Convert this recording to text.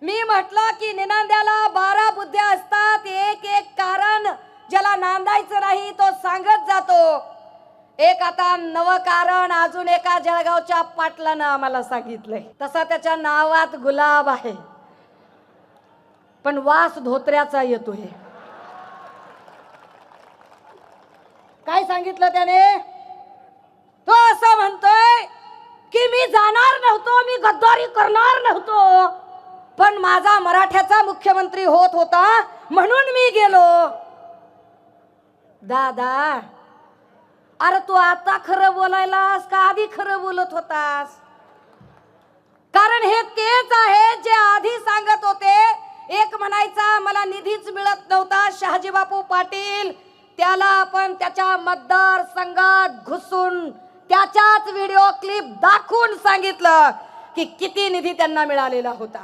मी म्हटलं की निनांद्याला 12 बुद्ध्या असतात, एक एक कारण ज्याला नांदायचं नाही तो सांगत जातो. एक आता नव कारण अजून एका जळगावच्या पाटलानं आम्हाला सांगितलंय. तसा त्याच्या नावात गुलाब आहे, पण वास धोत्र्याचा येतोय. काय सांगितलं त्याने? तो असं म्हणतोय की मी जाणार नव्हतो, मी गद्दारी करणार नव्हतो, पण माझा मराठ्याचा मुख्यमंत्री होत होता म्हणून मी गेलो. दादा, अरे तू आता खरं बोलायलास का आधी खरं बोलत होतास? कारण हे तेच आहे जे आधी सांगत होते. एक म्हणायचा मला निधीच मिळत नव्हता, शहाजीबापू पाटील, त्याला आपण त्याच्या मतदार संघात घुसून त्याच्याच व्हिडिओ क्लिप दाखवून सांगितलं की किती निधी त्यांना मिळालेला होता.